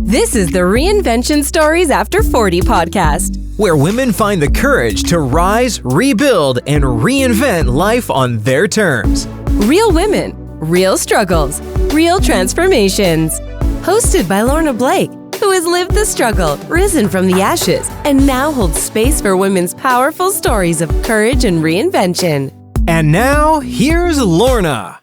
This is the Reinvention Stories After 40 podcast, where women find the courage to rise, rebuild, and reinvent life on their terms. Real women, real struggles, real transformations. Hosted by Lorna Blake, who has lived the struggle, risen from the ashes, and now holds space for women's powerful stories of courage and reinvention. And now, here's Lorna.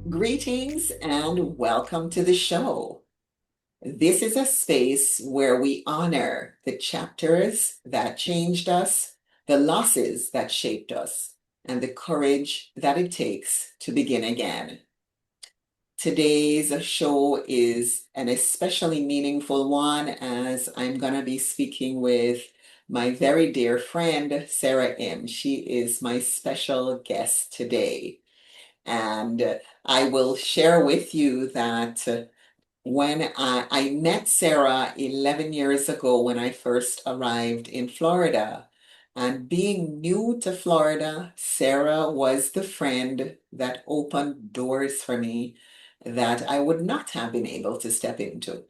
Greetings and welcome to the show. This is a space where we honor the chapters that changed us, the losses that shaped us, and the courage that it takes to begin again. Today's show is an especially meaningful one as I'm going to be speaking with my very dear friend, Sara Im. She is my special guest today. And I will share with you that when I met Sara 11 years ago when I first arrived in Florida. And being new to Florida, Sara was the friend that opened doors for me that I would not have been able to step into.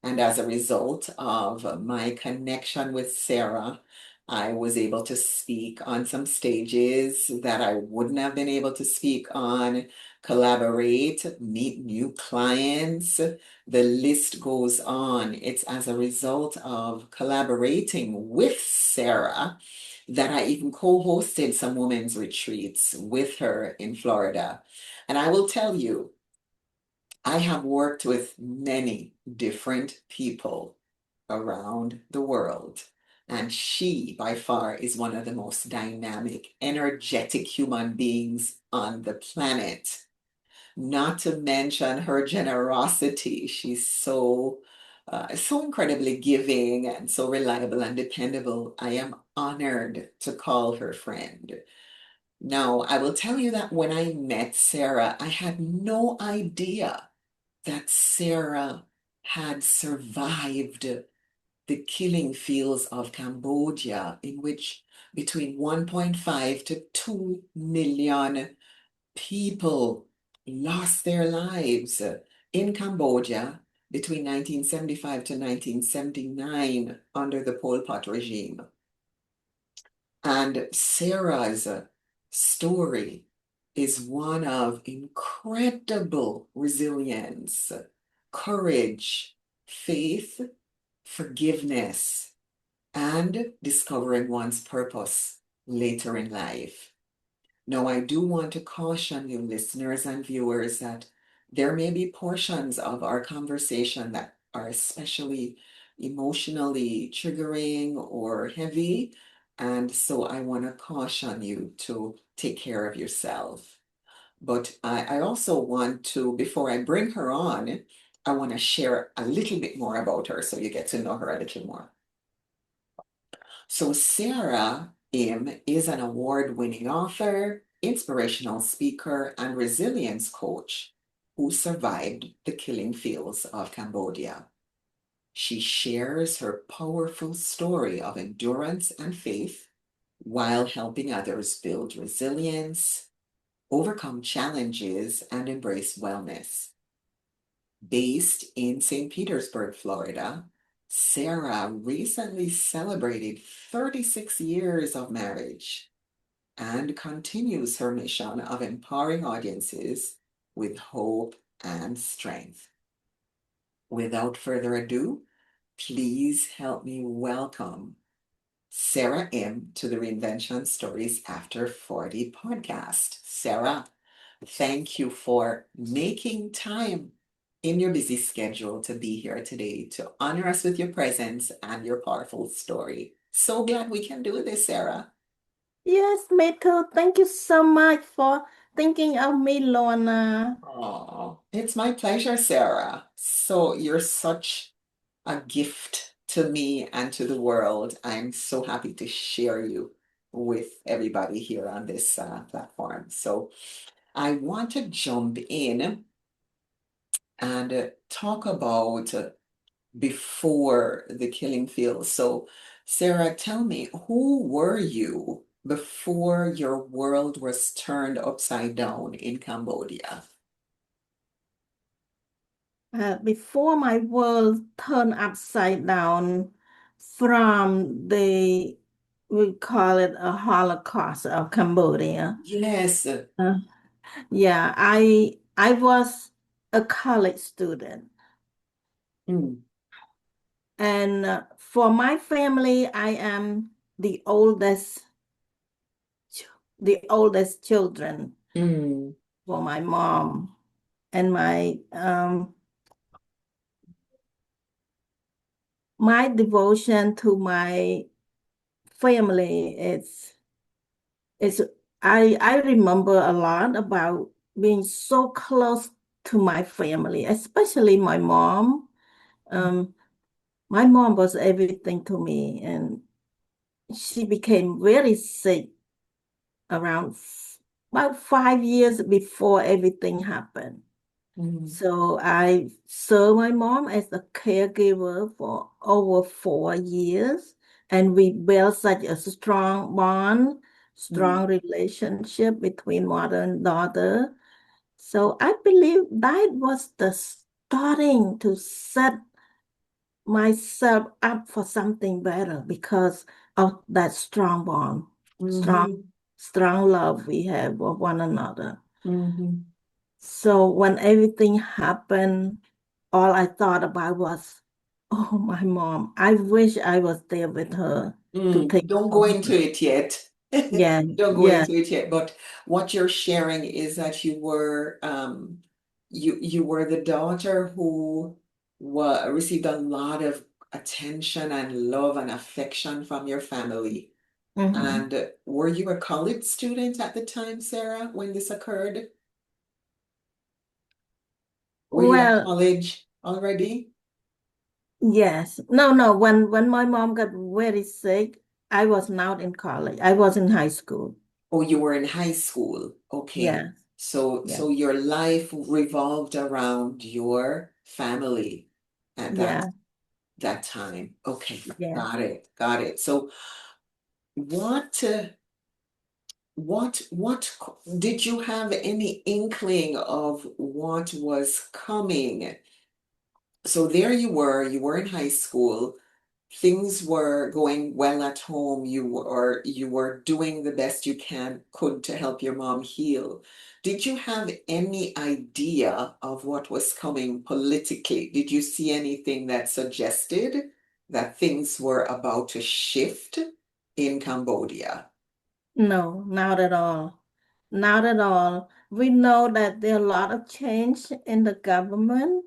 And as a result of my connection with Sara, I was able to speak on some stages that I wouldn't have been able to speak on, collaborate, meet new clients. The list goes on. It's as a result of collaborating with Sara that I even co-hosted some women's retreats with her in Florida. And I will tell you, I have worked with many different people around the world. And she, by far, is one of the most dynamic, energetic human beings on the planet. Not to mention her generosity. She's so incredibly giving and so reliable and dependable. I am honored to call her friend. Now, I will tell you that when I met Sara, I had no idea that Sara had survived the killing fields of Cambodia, in which between 1.5 to 2 million people lost their lives in Cambodia between 1975 to 1979 under the Pol Pot regime. And Sara's story is one of incredible resilience, courage, faith, forgiveness, and discovering one's purpose later in life. Now, I do want to caution you, listeners and viewers, that there may be portions of our conversation that are especially emotionally triggering or heavy. And so I want to caution you to take care of yourself. But I also want to, before I bring her on, I want to share a little bit more about her so you get to know her a little more. So Sara Im is an award-winning author, inspirational speaker, and resilience coach who survived the killing fields of Cambodia. She shares her powerful story of endurance and faith while helping others build resilience, overcome challenges, and embrace wellness. Based in St. Petersburg, Florida, Sara recently celebrated 36 years of marriage and continues her mission of empowering audiences with hope and strength. Without further ado, please help me welcome Sara Im to the Reinvention Stories After 40 podcast. Sara, thank you for making time in your busy schedule to be here today to honor us with your presence and your powerful story. So glad we can do this, Sara. Yes, me too. Thank you so much for thinking of me, Lorna. Oh, it's my pleasure, Sara. So you're such a gift to me and to the world. I'm so happy to share you with everybody here on this platform. So I want to jump in and talk about before the killing field. So, Sara, tell me, who were you before your world was turned upside down in Cambodia? Before my world turned upside down from we call it a Holocaust of Cambodia. Yes. Uh, yeah, I was a college student. Mm, And for my family, I am the oldest, the oldest children mm, for my mom. And my devotion to my family is I remember a lot about being so close to my family, especially my mom. Um, my mom was everything to me, and she became very sick around about 5 years before everything happened. mm, So I served my mom as a caregiver for over 4 years, and we built such a strong bond, mm, strong relationship between mother and daughter. So I believe that was the starting to set myself up for something better because of that strong bond, strong, mhm, strong love we have for one another. mhm. So when everything happened, all I thought about was, oh, my mom. I wish I was there with her to take Don't care go of into her. it yet. Yeah, Don't go yeah. into it yet. But what you're sharing is that you were the daughter who received a lot of attention and love and affection from your family. Hmm. And were you a college student at the time, Sarah, when this occurred? Were you in Well, college already? yes. No, no. When my mom got very sick, I was not in college. I was in high school. Oh, you were in high school. Okay. Yeah, So yeah, your life revolved around your family at yeah, that time. Okay. yeah. Got it. Got it. So what what did you have any inkling of what was coming? So there you were in high school, things were going well at home, you were doing the best you could to help your mom heal. Did you have any idea of what was coming politically? Did you see anything that suggested that things were about to shift in Cambodia? No, not at all. Not at all. We know that there are a lot of change in the government,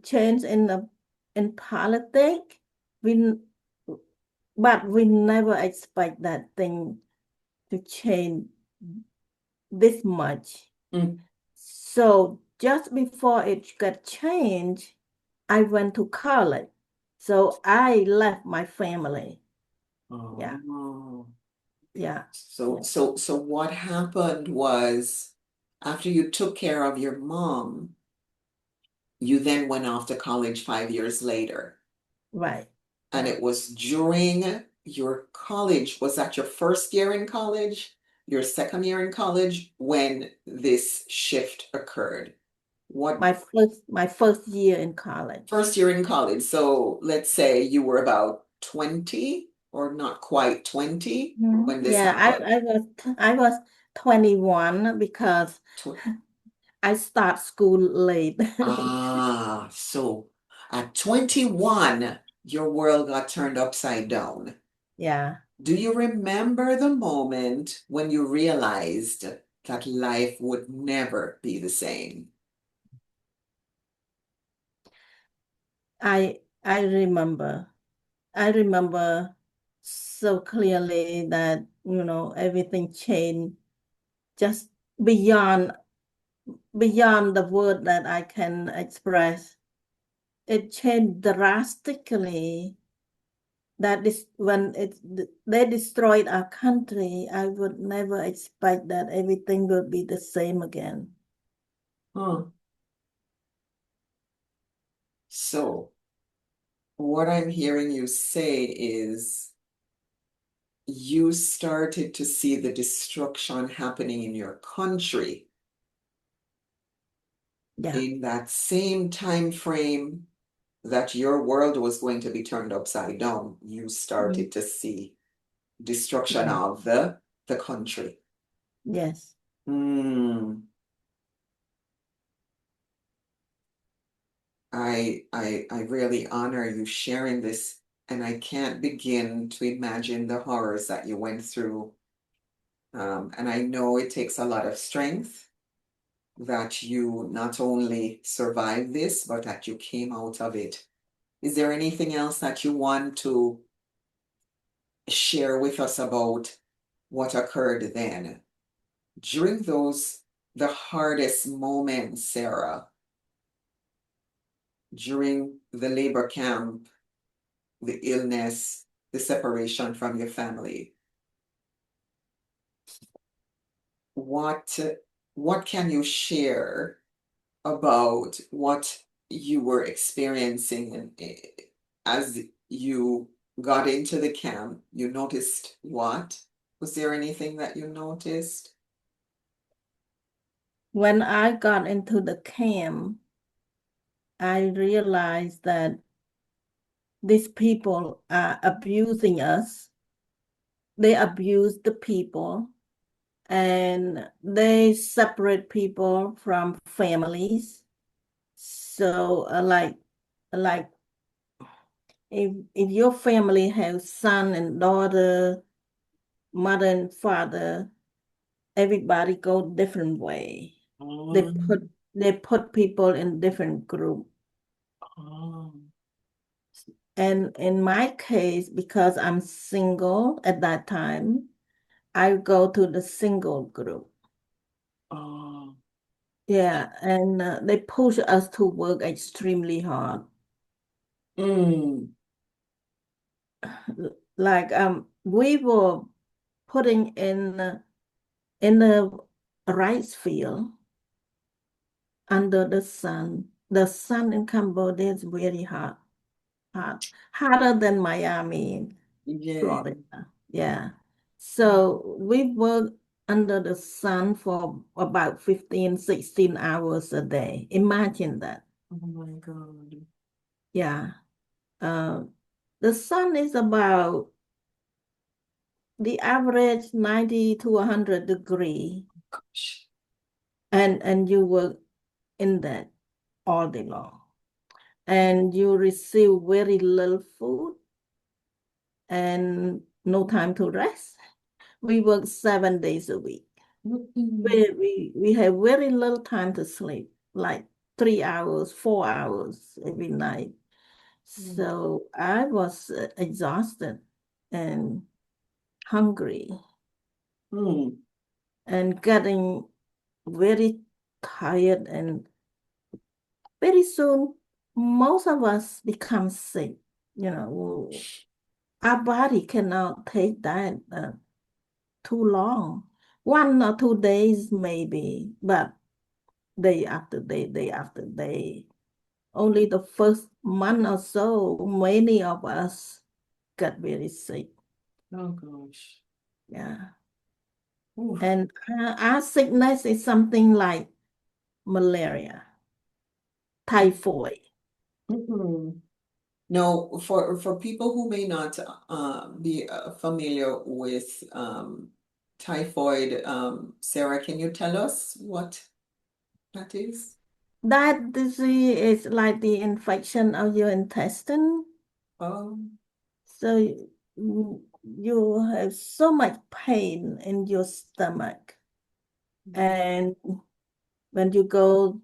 change in politics. We but we never expect that thing to change this much. Mm. So just before it got changed, I went to college. So I left my family. Yeah, Oh. yeah, So, yeah, so what happened was after you took care of your mom, you then went off to college 5 years later. right, And right. it was during your college, was that your first year in college, your second year in college, when this shift occurred? What My first year in college. first year in college? So let's say you were about 20 or not quite 20 Mhm. when this Yeah, happened. I was 21 because Tw- I start school late. so at 21, your world got turned upside down. Yeah, Do you remember the moment when you realized that life would never be the same? I remember. I remember so clearly that, everything changed just beyond beyond the word that I can express. It changed drastically. That is when they destroyed our country. I would never expect that everything would be the same again. Huh. So, what I'm hearing you say is you started to see the destruction happening in your country Yeah. in that same time frame that your world was going to be turned upside down. You started to see destruction Yeah. of the country. Yes. Mm. I really honor you sharing this, and I can't begin to imagine the horrors that you went through. And I know it takes a lot of strength that you not only survived this, but that you came out of it. Is there anything else that you want to share with us about what occurred then? During the hardest moments, Sarah, during the labor camp, the illness, the separation from your family, what what can you share about what you were experiencing and as you got into the camp? You noticed what? Was there anything that you noticed? When I got into the camp, I realized that these people are abusing us. They abuse the people and they separate people from families. So like if your family has son and daughter, mother and father, everybody go different way. They put Um, they put people in different group. um, And in my case, because I'm single at that time, I go to the single group. um, Yeah, and they push us to work extremely hard. mm, Like we were putting in the rice field under the sun. The sun in Cambodia is very hot, hotter than Miami, yeah. Florida. Yeah. So we work under the sun for about 15, 16 hours a day. Imagine that. Oh my God. Yeah. Uh, the sun is about the average 90 to 100 degree, Gosh. and you work in that all day long. And you receive very little food and no time to rest. We work 7 days a week. Mm, We have very little time to sleep, like 3 hours, 4 hours every night. mm, So I was exhausted and hungry mm. and getting very tired, and very soon most of us become sick. You know, our body cannot take that too long. 1 or 2 days maybe, but day after day, day after day. Only the first month or so, many of us got very sick. Oh gosh. Yeah. Oof. And our sickness is something like malaria, typhoid. Mhm. Now, for people who may not be familiar with typhoid, Sarah, can you tell us what that is? That disease is like the infection of your intestine. Um, So you have so much pain in your stomach. And when you go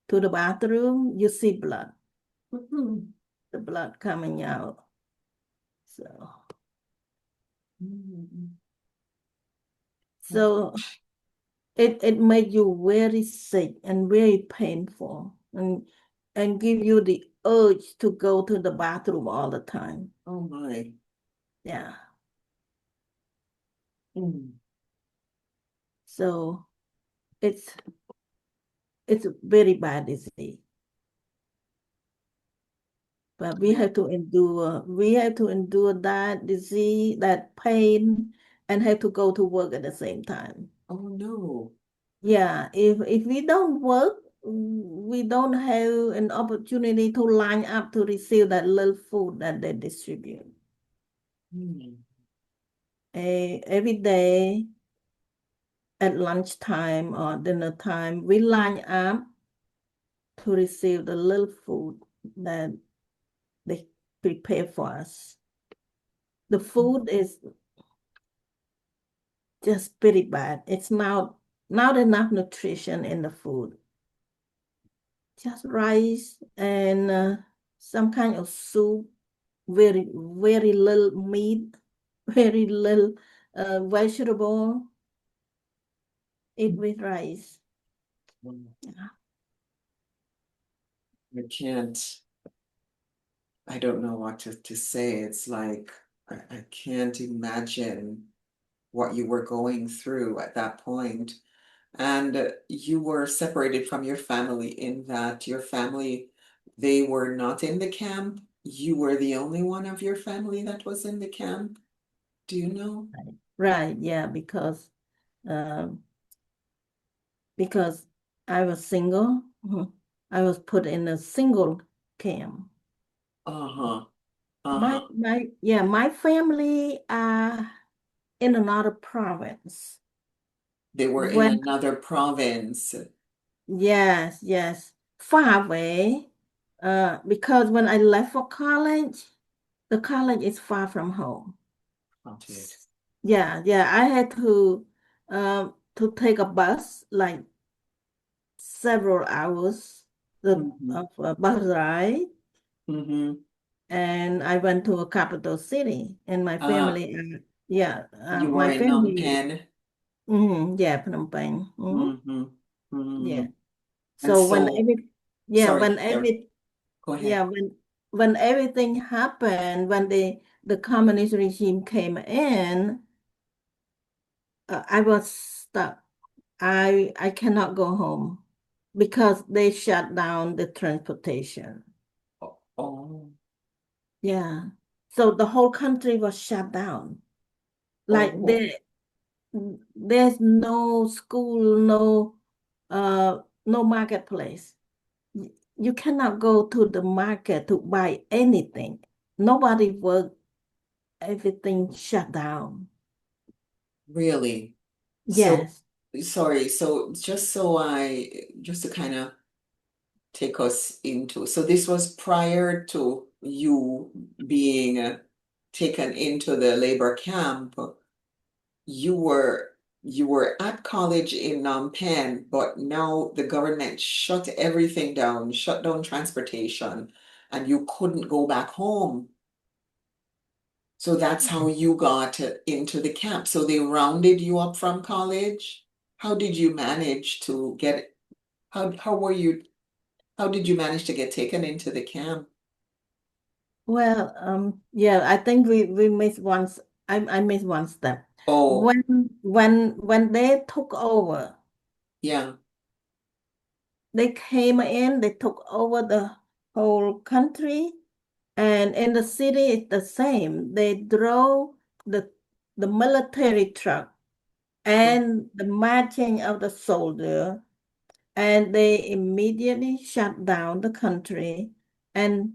to the bathroom, you see blood, mhm. the blood coming out. So, Mhm. so it made you very sick and very painful, and give you the urge to go to the bathroom all the time. Oh my. Yeah. Mm. So it's it's a very bad disease. But Yeah. we have to endure that disease, that pain, and have to go to work at the same time. Oh no. Yeah, if we don't work, we don't have an opportunity to line up to receive that little food that they distribute. Hmm. Every day at lunchtime or dinner time, we line up to receive the little food that they prepare for us. The food is just pretty bad. It's not enough nutrition in the food. Just rice and some kind of soup, very little meat, very little vegetable. Eat with rice. Yeah. I can't, I don't know what to say. It's like, I can't imagine what you were going through at that point. And you were separated from your family in that your family, they were not in the camp. You were the only one of your family that was in the camp. Do you know? Right, yeah, um, because I was single. I was put in a single camp. Uh-huh. My Uh-huh. my yeah, my family in another province. They were in When another province. yes, far away. Because when I left for college, the college is far from home. Okay. Yeah, I had to take a bus like several hours Mm-hmm. of a bus ride, Mm-hmm. and I went to a capital city, and my Uh, family, you were my in Phnom family, Penh. yeah, Phnom Penh, Mm-hmm. yeah. Mm-hmm. And So so, yeah, sorry, Sarah, go yeah, ahead. when everything happened, when the communist regime came in, I was stuck. I cannot go home because they shut down the transportation. Oh, oh, Yeah. So the whole country was shut down. Like oh. there's no school, no marketplace. You cannot go to the market to buy anything. Nobody work, everything shut down. Really? So, Yes. sorry. So, just to kind of take us into, so this was prior to you being taken into the labor camp. You were you were at college in Phnom Penh, but now the government shut everything down, shut down transportation, and you couldn't go back home. So that's how you got into the camp. So they rounded you up from college. How did you manage to get, how were you, how did you manage to get taken into the camp? Well, yeah, I think we missed once. I missed one step. Oh, When they took over, yeah. they came in, they took over the whole country, and in the city it's the same. They drove the the military truck and the marching of the soldier, and they immediately shut down the country, and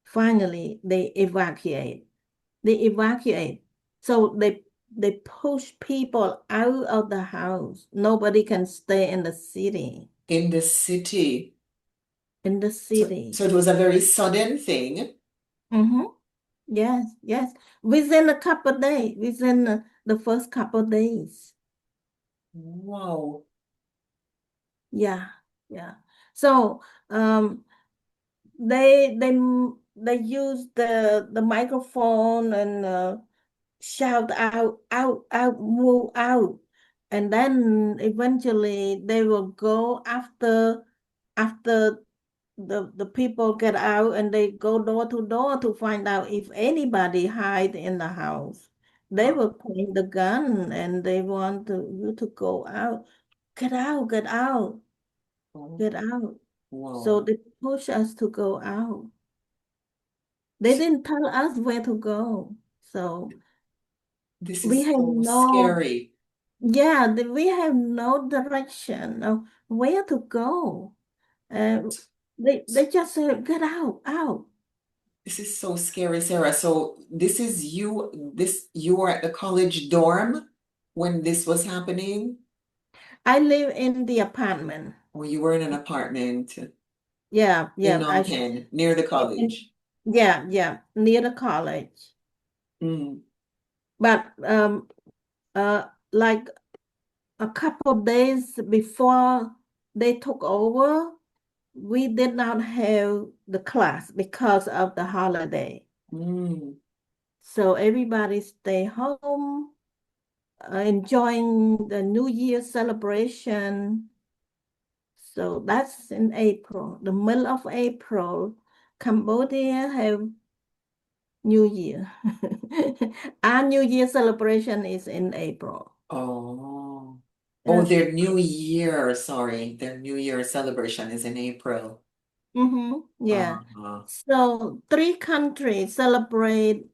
finally they evacuate. They evacuate. So they push people out of the house. Nobody can stay in the city. In the city. In the So city. it was a very sudden thing. Mm-hmm. Yes. Within a couple of days, within the first couple of days. Wow. Yeah, yeah. So they they they use the microphone and shout out, move out. And then eventually they will go after the people get out, and they go door to door to find out if anybody hide in the house. They Uh, will point the gun and they want you to go out. Get out, get out, oh, get out. So wow. they push us to go out. They didn't tell us where to go. So This we is have so no, scary. yeah, we have no direction of where to go. Uh, they just said, get out, out. This is so scary, Sarah. So this is you were at the college dorm when this was happening, I live in the apartment. or you were in an apartment Yeah, in yeah. Phnom Penh near the college. Yeah, yeah, near the college. Mm, But like a couple of days before they took over, we did not have the class because of the holiday. mm, So everybody stay home, enjoying the New Year celebration. So that's in April, the middle of April. Cambodia have New Year. Our New Year celebration is in April. oh. Oh, Yes. their New Year celebration is in April. Yeah. Uh-huh. So three countries celebrate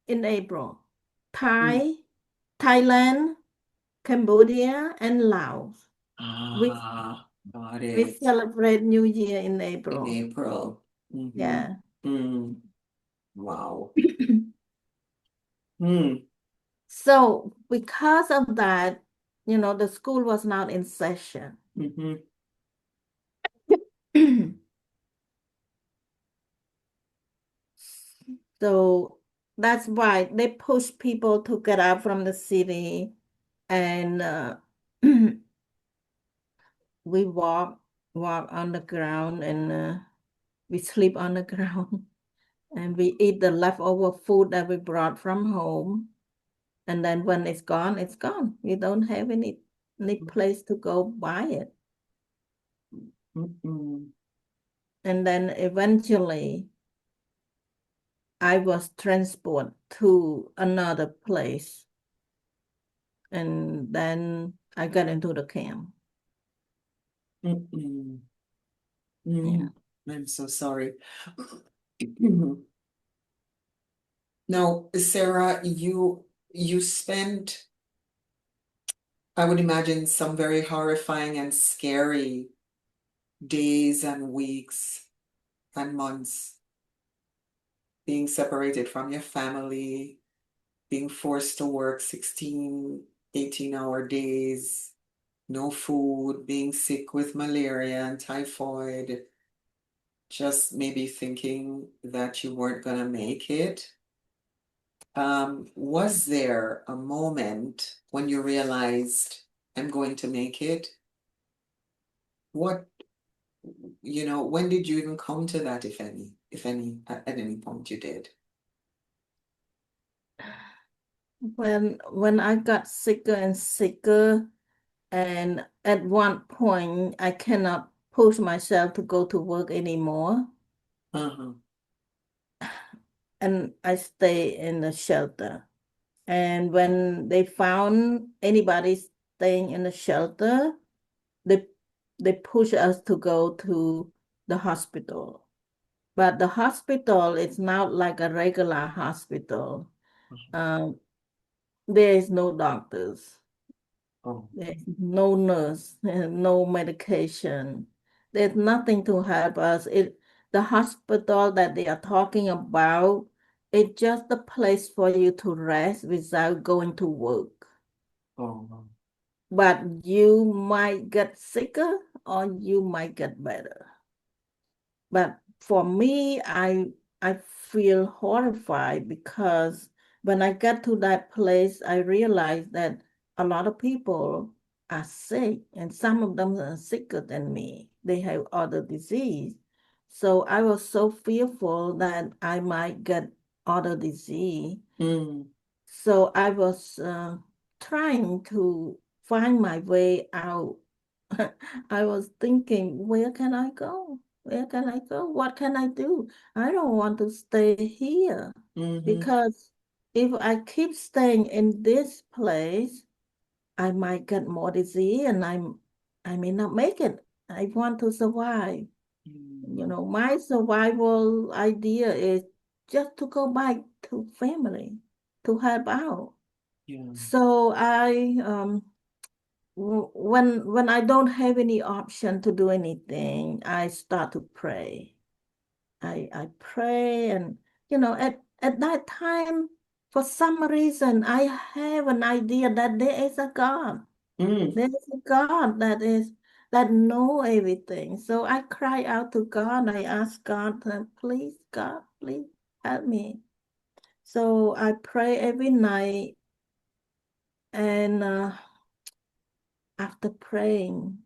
in April. Mm. Thai, Thailand, Cambodia, and Laos. We Got we it. celebrate New Year in In April. April. Mm-hmm. Yeah. Mm. Wow. Mm. So because of that, the school was not in session. Mm-hmm. So that's why they push people to get out from the city, and we walk on the ground, and we sleep on the ground, and we eat the leftover food that we brought from home. And then when it's gone, it's gone. We don't have any place to go buy it. Mm-mm. And then eventually I was transported to another place, and then I got into the camp. Mm-mm. Yeah. Mm. I'm so sorry. Now, Sarah, you spent, I would imagine, some very horrifying and scary days and weeks and months being separated from your family, being forced to work 16, 18-hour days, no food, being sick with malaria and typhoid, just maybe thinking that you weren't gonna make it. Was there a moment when you realized I'm going to make it? What, when did you even come to that, if any, at any point you did? When I got sicker and sicker, and at one point I cannot push myself to go to work anymore, Uh-huh. and I stay in the shelter. And when they found anybody staying in the shelter, they they push us to go to the hospital. But the hospital is not like a regular hospital. Um, there is no doctors. Oh, There's no nurse, no medication. There's nothing to help us. The hospital that they are talking about, it's just a place for you to rest without going to work. oh, But you might get sicker or you might get better. But for me, I feel horrified because when I got to that place, I realized that a lot of people are sick, and some of them are sicker than me. They have other disease. So I was so fearful that I might get other disease. mm, So I was trying to find my way out. I was thinking, where can I go? Where can I go? What can I do? I don't want to stay here mm-hmm, because if I keep staying in this place, I might get more disease and I may not make it. I want to survive. my survival idea is just to go back to family, to help out. Yeah. So when I don't have any option to do anything, I start to pray. I pray, and at that time, for some reason, I have an idea that there is a God. Mm. There is a God that know everything. So I cry out to God. I ask God, please, God, please help me. So I pray every night, and after praying,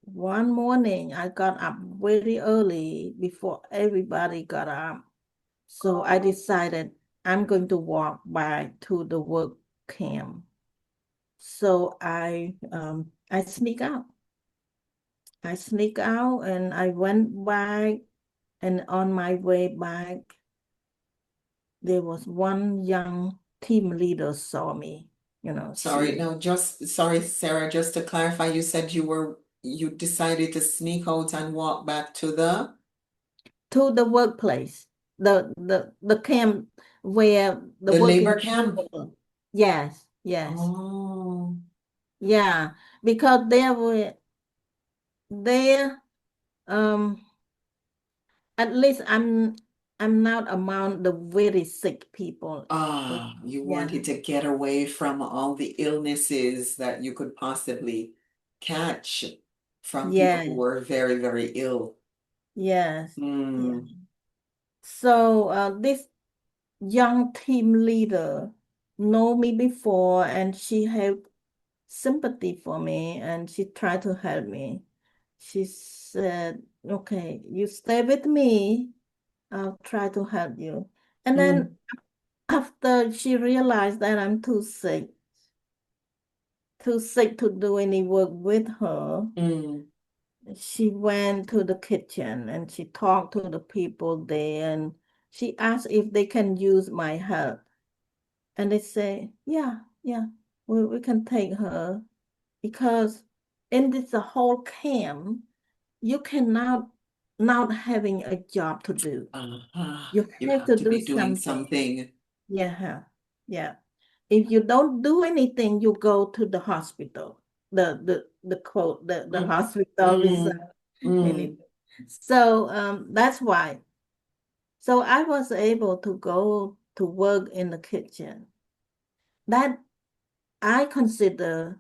one morning I got up very early before everybody got up. So I decided I'm going to walk back to the work camp. So I sneak out. I sneak out and I went back, and on my way back, there was one young team leader saw me. Sorry, no, sorry, Sarah, just to clarify, you said you decided to sneak out and walk back to to the workplace, the camp where the the working labor camp. people. Yes, yes, Oh, yeah, because there were there um at least I'm not among the very sick people. you Yeah, wanted to get away from all the illnesses that you could possibly catch from people who yeah, were very, very ill. yes, yeah. Mm, So this young team leader know me before, and she had sympathy for me, and she tried to help me. She said, okay, you stay with me. I'll try to help you. And then mm, after she realized that I'm too sick to do any work with her, mm, she went to the kitchen and she talked to the people there, and she asked if they can use my help. And they say, yeah, yeah, we can take her, because in this whole camp, you cannot not having a job to do. You You have have to to do be doing something. something. Yeah, yeah. If you don't do anything, you go to the hospital. The quote, the Mm, hospital without mm, mm, anything. So that's why. So I was able to go to work in the kitchen. That I consider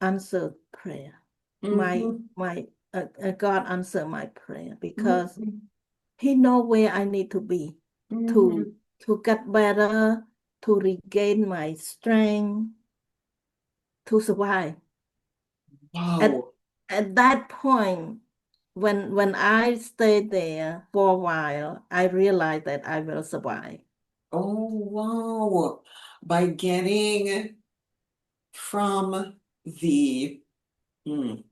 answered prayer. mhm, My God answered my prayer, because mhm, He know where I need to be to mhm. get better, to regain my strength, to survive. At Wow. at that point, when I stayed there for a while, I realized that I will survive. Oh, wow. By getting from the mm,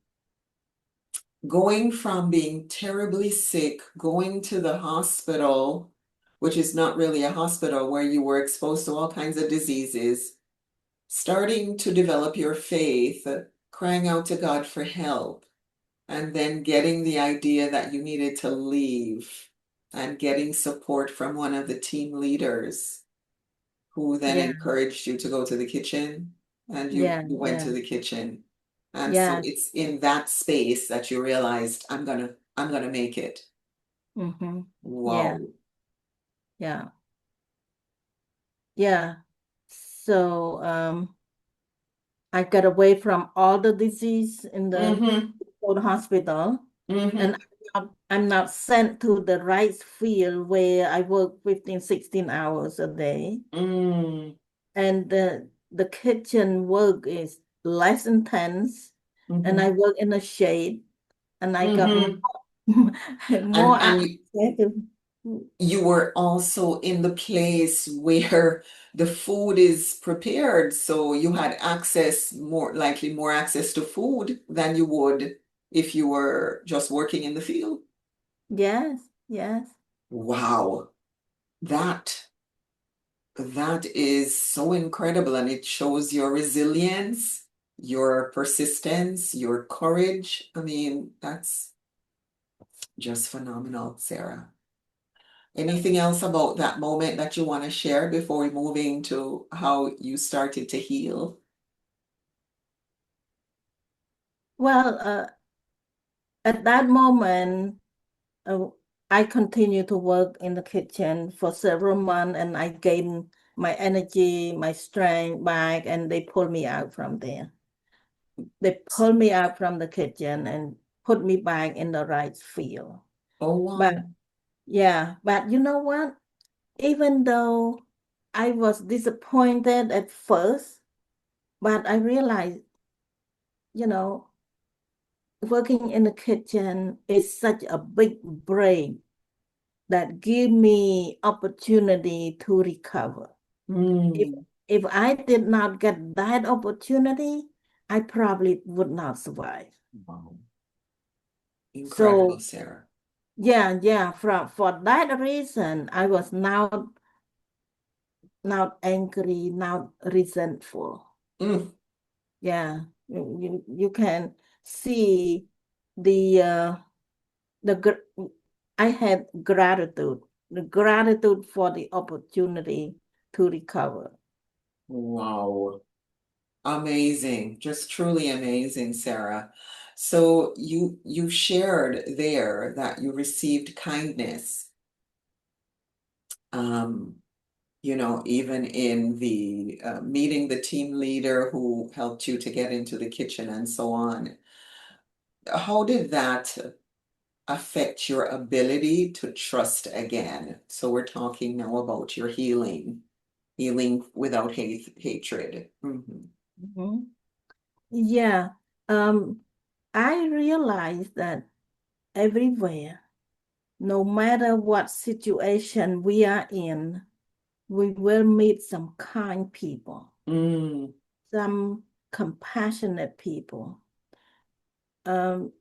going from being terribly sick, going to the hospital, which is not really a hospital, where you were exposed to all kinds of diseases, starting to develop your faith, crying out to God for help, and then getting the idea that you needed to leave and getting support from one of the team leaders who then Yeah, encouraged you to go to the kitchen, and yeah, you went to yeah, the kitchen. And so yeah. it's in that space that you realized I'm gonna make it. Mm-hmm. Yeah, Wow. yeah, yeah. So I got away from all the disease in the Mm-hmm. old hospital, and Mm-hmm. I'm not sent to the rice field where I work 15, 16 hours a day. Mm, And the kitchen work is less intense, and mm-hmm. I work in the shade, and I got more, Mm-hmm. more And access to. you were also in the place where the food is prepared, so you had access, more likely more access to food than you would if you were just working in the field. Yes, yes. Wow, that that is so incredible, and it shows your resilience, your persistence, your courage. I mean, that's Just phenomenal, Sarah. Anything else about that moment that you want to share before we move into how you started to heal? Well, at that moment, I continued to work in the kitchen for several months, and I gained my energy, my strength back, and they pulled me out from there. They pulled me out from the kitchen and put me back in the right field. Oh, But wow. yeah, but you know what? Even though I was disappointed at first, but I realized, you know, working in the kitchen is such a big break that give me opportunity to recover. If Mm, if I did not get that opportunity, I probably would not survive. wow. Incredible, So Sarah. yeah, for that reason, I was now not angry, not resentful. Mm, Yeah, you can see the I had gratitude, the gratitude for the opportunity to recover. wow. Amazing. Just truly amazing, Sarah. So you shared there that you received kindness, um, even in the meeting the team leader who helped you to get into the kitchen and so on. How did that affect your ability to trust again? So we're talking now about your healing without hatred. Mhm. Yeah, um, I realized that everywhere, no matter what situation we are in, we will meet some kind people, Mm, some compassionate people. Um,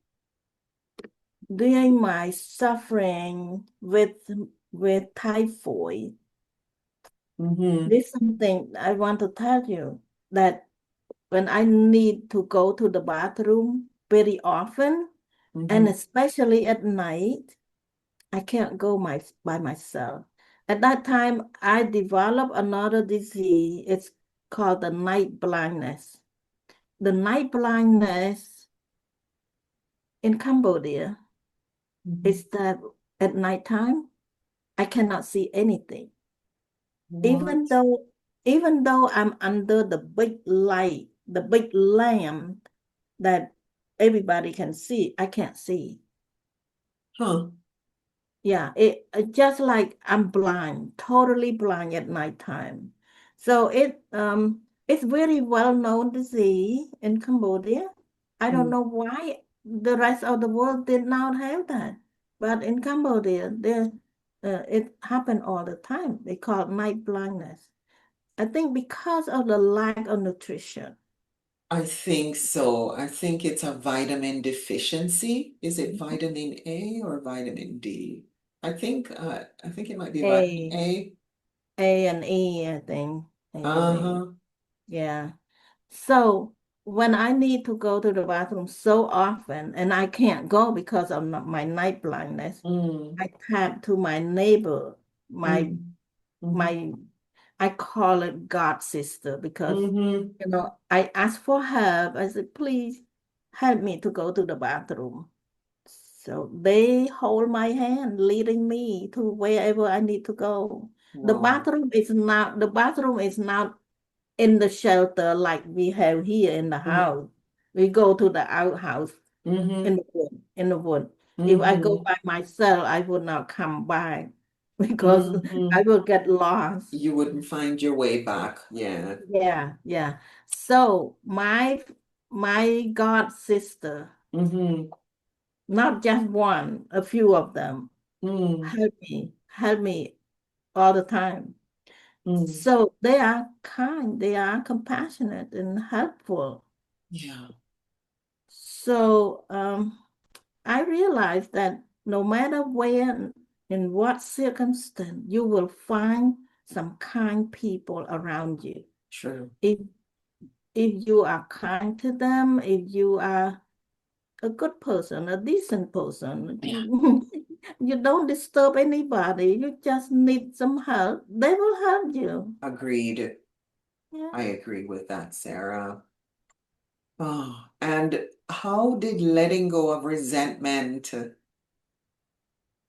During my suffering with typhoid, mm-hmm, there's something I want to tell you that when I need to go to the bathroom very often, and mm-hmm, especially at night, I can't go by myself. At that time, I developed another disease. It's called the night blindness. The night blindness in Cambodia mm-hmm. is that at nighttime, I cannot see anything. What? Even though even though I'm under the big light, the big lamp that everybody can see, I can't see. Huh. Yeah, just like I'm blind, totally blind at nighttime. So it's very well known disease in Cambodia. I don't Mm. know why the rest of the world did not have that, but in Cambodia, it happened all the time. They call it night blindness. I think because of the lack of nutrition. I think so. I think it's a vitamin deficiency. Is it vitamin A or vitamin D? I think it might be vitamin A, A. A and E, I think. A and E. Uh-huh. Yeah. So when I need to go to the bathroom so often, and I can't go because of my night blindness, Mm, I tap to my neighbor, my mm, mm, my I call it God sister because mm-hmm. I ask for help. I said, please help me to go to the bathroom. So they hold my hand, leading me to wherever I need to go. Wow. The bathroom is not in the shelter like we have here in the Mm, house. We go to the outhouse mm-hmm. in the wood, in the wood. If I go Mm-hmm. by myself, I would not come back because I Mm-hmm. will get lost. You wouldn't find your way back. Yeah. Yeah. So my God sister, Mm-hmm. not just one, a few of them, Mm, help me all the time. mm. So they are kind, they are compassionate and helpful. Yeah, So I realized that no matter where, in what circumstance, you will find some kind people around you. true. If if you are kind to them, if you are a good person, a decent person. Yeah, You don't disturb anybody. You just need some help. They will help you. agreed. Yeah. I agree with that, Sarah. Oh, and how did letting go of resentment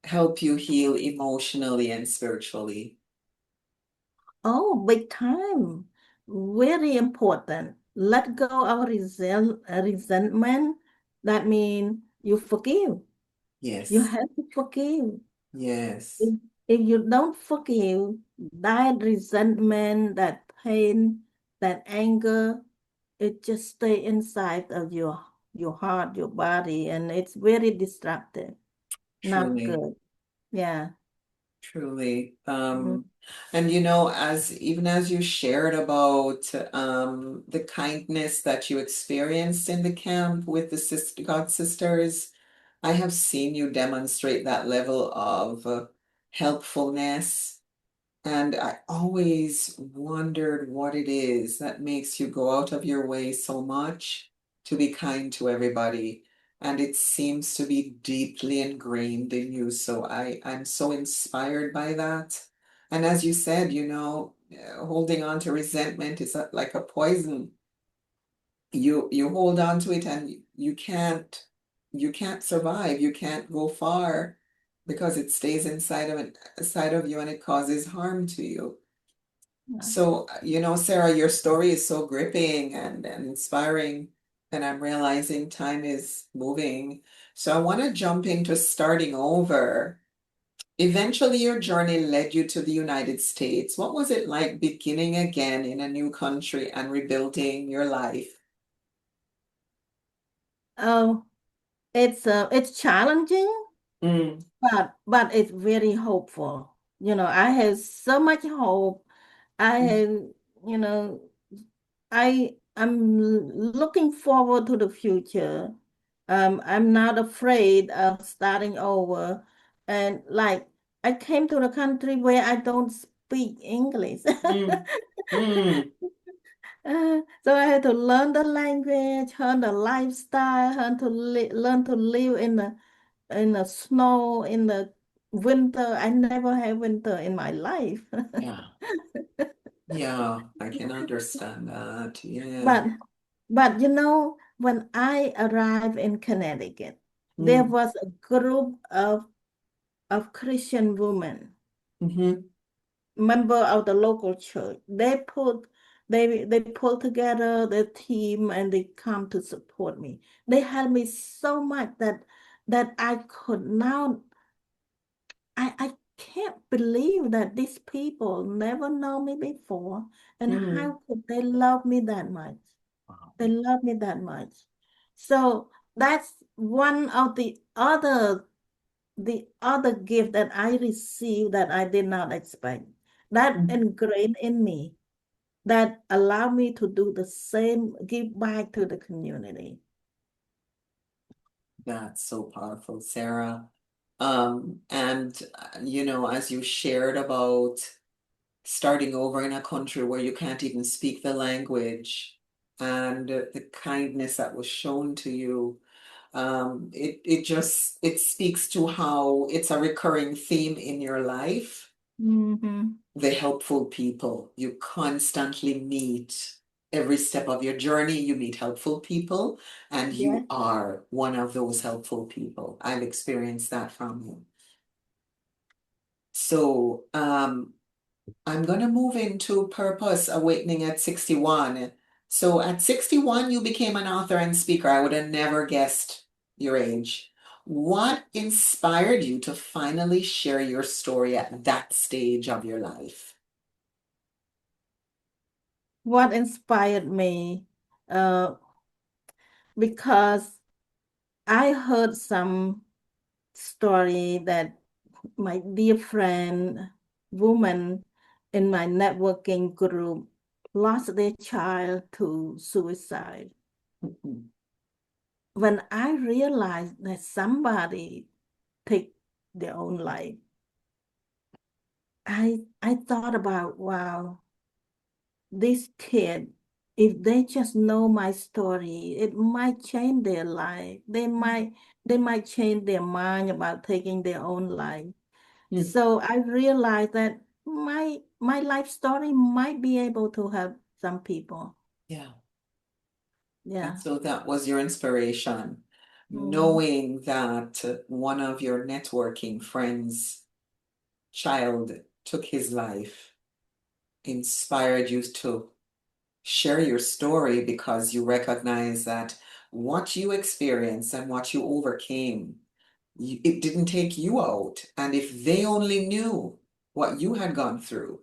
help you heal emotionally and spiritually? Oh, big time. Very important. Let go of resentment. That means you forgive. You Yes, have to forgive. yes, If, if you don't forgive, that resentment, that pain, that anger, it just stay inside of your heart, your body, and it's very destructive. Not truly. good. Yeah. Truly. Mhm. And as even as you shared about the kindness that you experienced in the camp with the God sisters, I have seen you demonstrate that level of helpfulness. And I always wondered what it is that makes you go out of your way so much to be kind to everybody. And it seems to be deeply ingrained in you. So I'm so inspired by that. And as you said, holding on to resentment is like a poison. You hold on to it and you can't survive. You can't go far because it stays inside of you and it causes harm to you. Yeah. So, Sarah, your story is so gripping and inspiring, and I'm realizing time is moving. So I want to jump into starting over. Eventually, your journey led you to the United States. What was it like beginning again in a new country and rebuilding your life? Oh, it's challenging, Mm, but it's very hopeful. I have so much hope. I mm, have, you know, I'm looking forward to the future. I'm not afraid of starting over. And like I came to the country where I don't speak English. mm, mm. So I had to learn the language, learn the lifestyle, learn to live in the snow, in the winter. I never had winter in my life. Yeah, yeah, I can understand that. Yeah. But when I arrived in Connecticut, there Mm, was a group of Christian women, hmm. member of the local church. They pulled together their team and they come to support me. They helped me so much that I could now I can't believe that these people never know me before, and Mm. how could they love me that much? Wow. They love me that much. So that's one of the other gift that I received that I did not expect. That Mm. ingrained in me, that allowed me to do the same, give back to the community. That's so powerful, Sarah. And as you shared about starting over in a country where you can't even speak the language and the kindness that was shown to you, it speaks to how it's a recurring theme in your life. Hmm. The helpful people you constantly meet. Every step of your journey, you meet helpful people, and Yeah. you are one of those helpful people. I've experienced that from you. So, I'm going to move into Purpose Awakening at 61. So, at 61, you became an author and speaker. I would have never guessed your age. What inspired you to finally share your story at that stage of your life? What inspired me? Uh, because I heard some story that my dear friend, woman in my networking group, lost their child to suicide. Mhm. When I realized that somebody take their own life, I thought about, wow, this kid if they just know my story, it might change their life. They might change their mind about taking their own life. Mm. So I realized that my life story might be able to help some people. Yeah. Yeah. And so that was your inspiration, Mhm. knowing that one of your networking friends' child took his life, inspired you to share your story because you recognize that what you experienced and what you overcame, it didn't take you out. And if they only knew what you had gone through,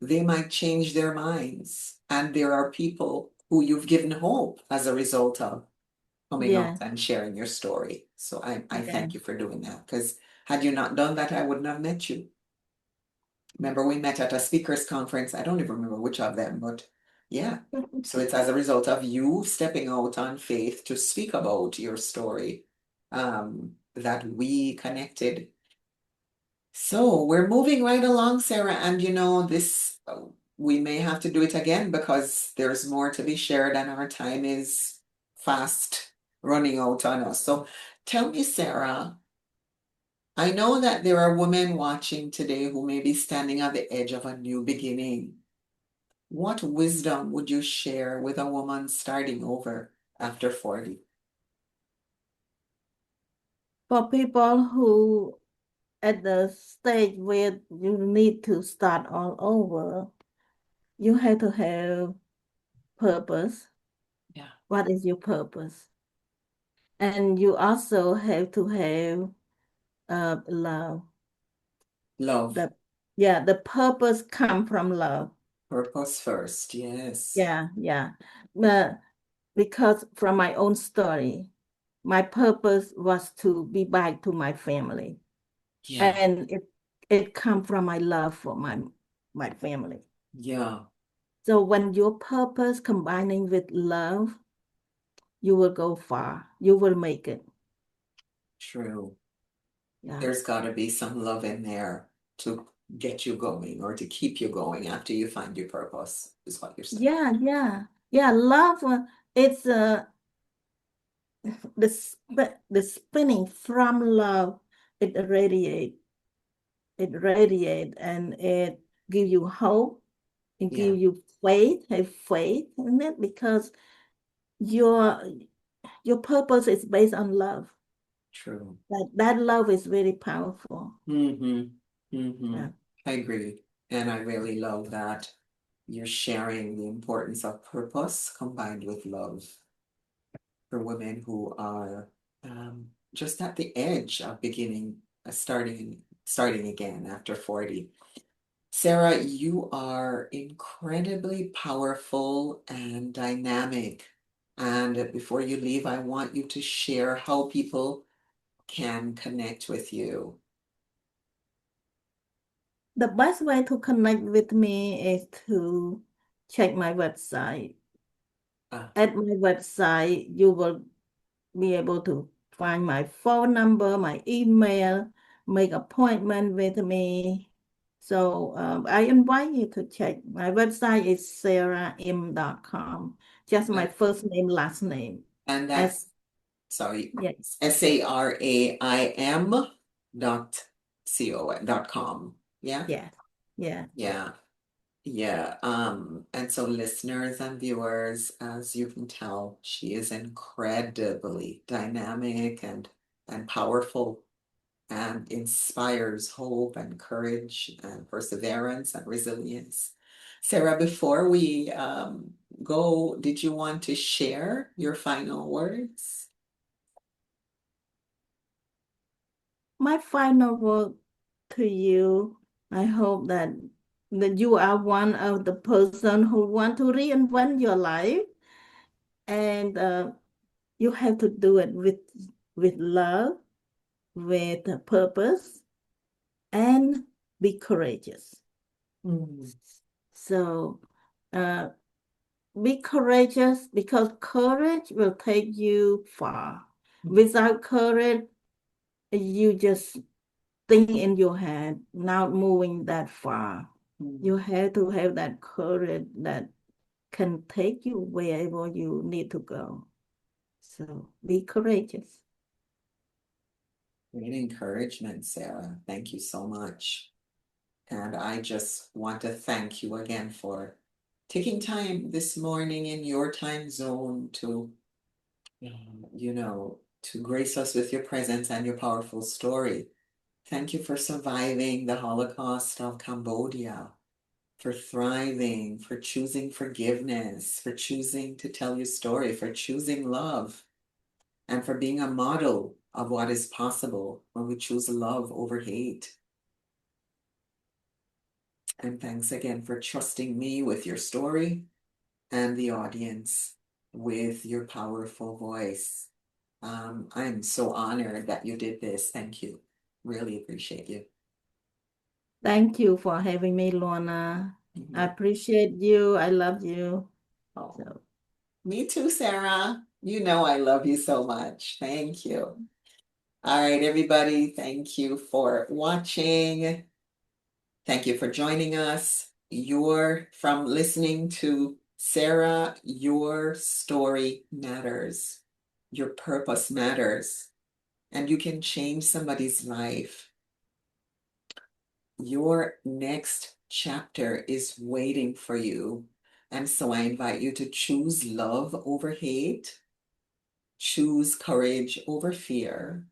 they might change their minds. And there are people who you've given hope as a result of coming Yeah. out and sharing your story. So I Yeah. thank you for doing that, because had you not done that, I wouldn't have met you. Remember, we met at a speakers conference. I don't even remember which of them, but yeah. So it's as a result of you stepping out on faith to speak about your story that we connected. So we're moving right along, Sarah, and this we may have to do it again because there's more to be shared and our time is fast running out on us. So tell me, Sarah, I know that there are women watching today who may be standing at the edge of a new beginning. What wisdom would you share with a woman starting over after 40? For people who at the stage where you need to start all over, you have to have purpose. Yeah. What is your purpose? And you also have to have love. Love, The Yeah, the purpose come from love. purpose first. Yes. Yeah, yeah. But because from my own story, my purpose was to be back to my family. Yeah. And it come from my love for my family. Yeah. So when your purpose combining with love, you will go far. You will make it. True. Yeah. There's got to be some love in there to get you going or to keep you going after you find your purpose, is what you're saying. Yeah, yeah. Yeah, love it's the spinning from love, it radiate and it give you hope, it Yeah. give you have faith in it because your your purpose is based on love. True. That love is very powerful. Mm-hmm. Mm-hmm. Yeah. I agree. And I really love that you're sharing the importance of purpose combined with love for women who are just at the edge of beginning, starting again after 40. Sarah, you are incredibly powerful and dynamic. And before you leave, I want you to share how people can connect with you. The best way to connect with me is to check my website. Uh, At my website, you will be able to find my phone number, my email, make appointment with me. So I invite you to check. My website is saraim.com. Just my and, first name, last name. and As that's, sorry, Yes, SARAIM .com. Yeah. yeah, yeah. Yeah. Yeah. And so listeners and viewers, as you can tell, she is incredibly dynamic and powerful and inspires hope and courage and perseverance and resilience. Sarah, before we go, did you want to share your final words? My final word to you, I hope that you are one of the person who want to reinvent your life, and you have to do it with love, with a purpose, and be courageous. Mm, So uh, be courageous because courage will take you far. mm, Without courage, you just think in your head, not moving that far. mm. You have to have that courage, that can take you wherever you need to go. So be courageous. Great encouragement, Sara. Thank you so much. And I just want to thank you again for taking time this morning in your time zone to, to grace us with your presence and your powerful story. Thank you for surviving the Holocaust of Cambodia, for thriving, for choosing forgiveness, for choosing to tell your story, for choosing love, and for being a model of what is possible when we choose love over hate. And thanks again for trusting me with your story and the audience with your powerful voice. I'm so honored that you did this. Thank you. Really appreciate you. Thank you for having me, Lorna. I appreciate you. I love you. Oh, So, me too, Sara. You know I love you so much. Thank you. All right, everybody. Thank you for watching. Thank you for joining us. You're from listening to Sara, your story matters. Your purpose matters. And you can change somebody's life. Your next chapter is waiting for you. And so I invite you to choose love over hate, choose courage over fear,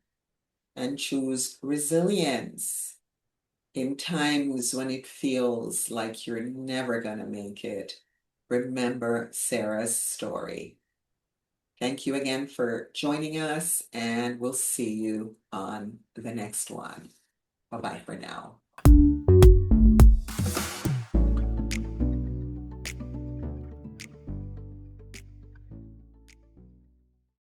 and choose resilience in times when it feels like you're never going to make it. Remember Sara's story. Thank you again for joining us, and we'll see you on the next one. Bye-bye for now.